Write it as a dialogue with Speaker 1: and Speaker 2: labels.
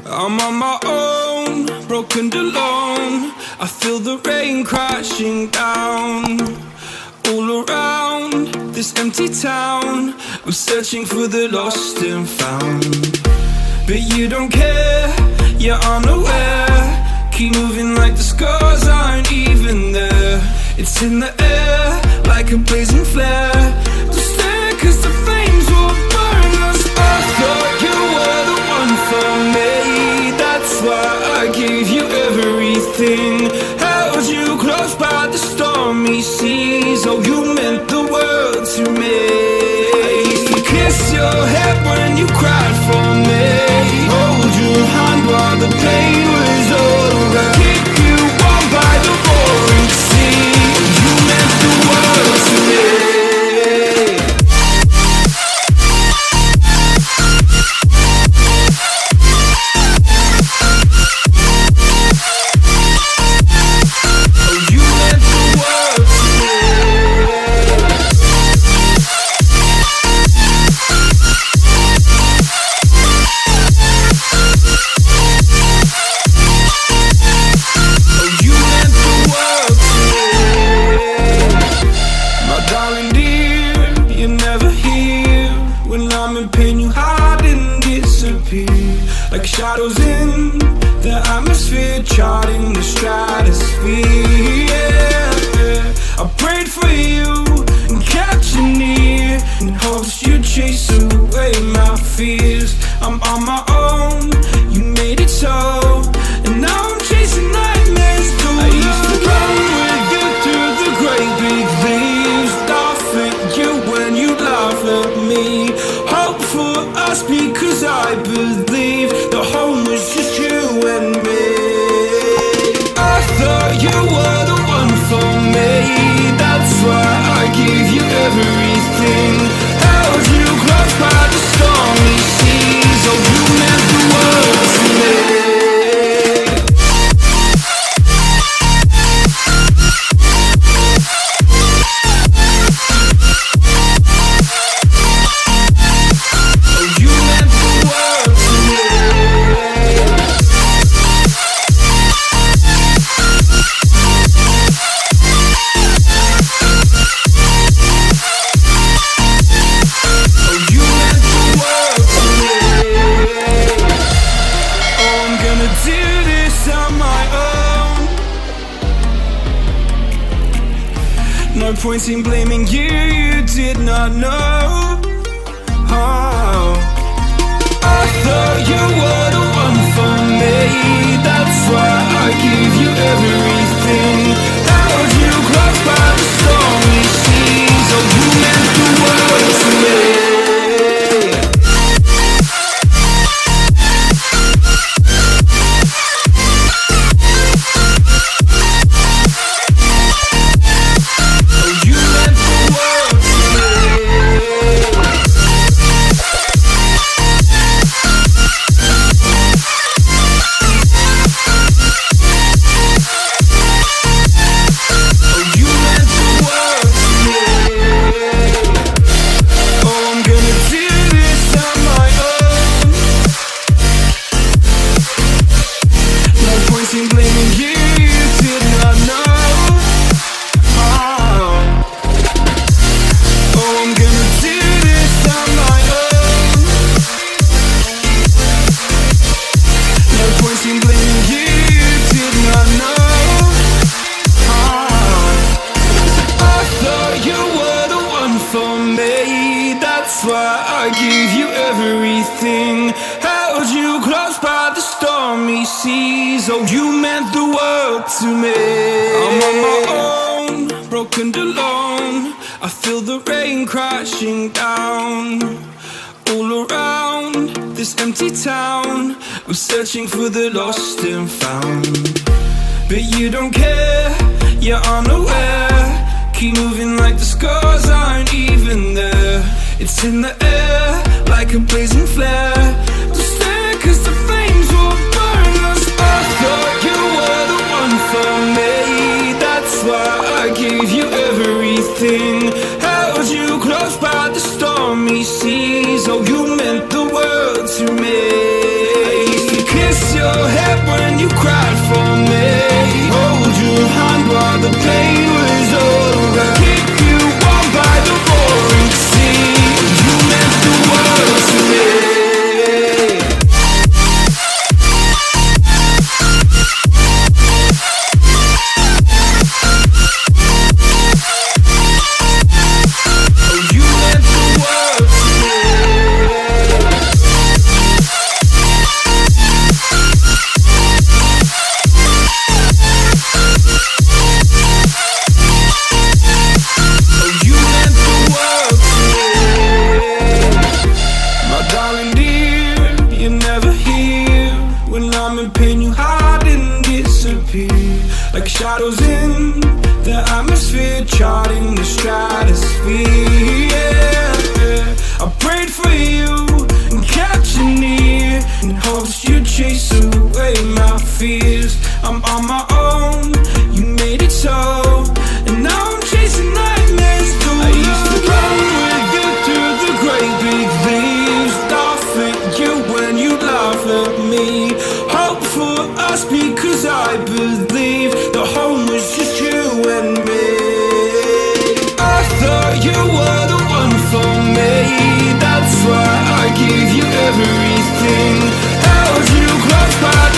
Speaker 1: I'm on my own, broken and alone. I feel the rain crashing down all around this empty town. I'm searching for the lost and found, but you don't care, you're unaware. Keep moving like the scars aren't even there. It's in the air like a blazing flare. Don't stare cause the flames will burn us. I thought you were the one for me, that's why I gave you everything. Held you close by the stormy seas. Oh, you meant the world to me. I used to kiss your head when you cried for me, hold your hand while the pain was over, keep you warm by the roaring sea. You meant the world to me. Like shadows in the atmosphere, charting the stratosphere. Yeah. I prayed for you and kept you near in hopes you'd chase away my fears. I'm on my own, you made it so, and now I'm chasing nightmares too. I used to run with you through the great big leaves, laugh at you when you laugh at me. Hope for us because I believe the home was just you and me. I thought you were the one for me, that's why I gave you everything. Held you close by the stormy seas. Oh, you meant the world to me. No point in blaming you, you did not know. Oh, I thought you were the one for me, that's why I gave you everything. Held you close by the stormy seas. Oh, you meant the world to me. I gave you everything, held you close by the stormy seas. Oh, you meant the world to me. I'm on my own, broken and alone. I feel the rain crashing down all around this empty town. I'm searching for the lost and found, but you don't care, you're unaware. Keep moving like the scars aren't even there. It's in the air like a blazing flare. Don't stare cause the flames will burn us. I thought you were the one for me, that's why I gave you everything. Held you close by the stormy seas. Oh, you meant the world to me. I used to kiss shadows in the atmosphere, charting the stratosphere. Yeah. I prayed for you and kept you near in hopes you'd chase away my fears. I'm on my own, you made it so, and now I'm chasing nightmares too. I used to run with you through the great big leaves, laugh at you when you laugh at me. Hope for us because I believe the home was just you and me. I thought you were the one for me, that's why I gave you everything. Held you close by